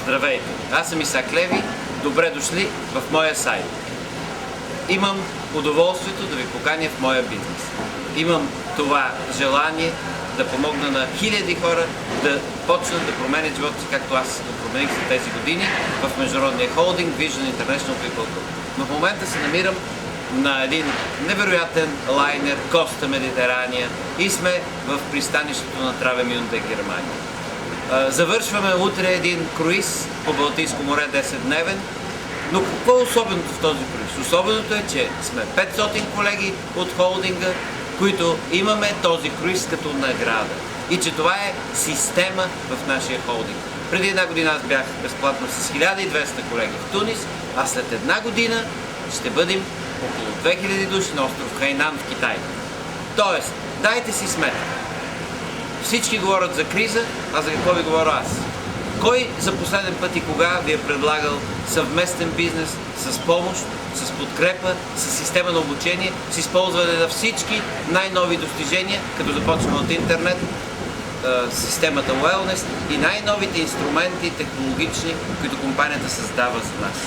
Здравейте! Аз съм Исак Леви. Добре дошли в моя сайт. Имам удоволствието да ви поканя в моя бизнес. Имам това желание да помогна на хиляди хора да почнат да променят живота си, както аз го промених за тези години в международния холдинг Vision International People Group. Но в момента се намирам на един невероятен лайнер Коста Медитерания и сме в пристанището на Травемюнде, Германия. Завършваме утре един круиз по Балтийско море 10-дневен. Но какво е особеното в този круиз? Особеното е, че сме 500 колеги от холдинга, които имаме този круиз като награда. И че това е система в нашия холдинг. Преди една година аз бях безплатно с 1200 колеги в Тунис, а след една година ще бъдем около 2000 души на остров Хайнан в Китай. Тоест, дайте си сметка. Всички говорят за криза, а за какво ви говоря аз? Кой за последен път и кога ви е предлагал съвместен бизнес с помощ, с подкрепа, с система на обучение, с използване на всички най-нови достижения, като започваме от интернет, системата Wellness и най-новите инструменти технологични, които компанията създава за нас?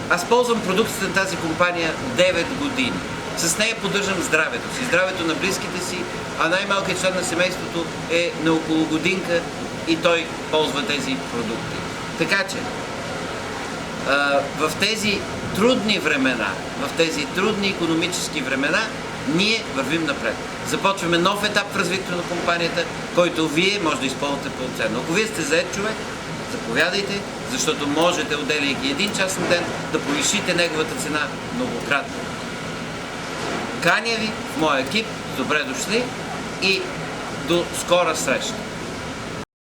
Аз ползвам продукцията на тази компания 9 години. С нея поддържам здравето си, здравето на близките си, а най-малкият член на семейството е на около годинка и той ползва тези продукти. Така че, в тези трудни времена, в тези трудни икономически времена, ние вървим напред. Започваме нов етап в развитието на компанията, който вие може да използвате пълноценно. Ако вие сте зает човек, заповядайте, защото можете, отделяйки един час на ден, да повишите неговата цена многократно. Каня ви в моя екип, добре дошли и до скора среща!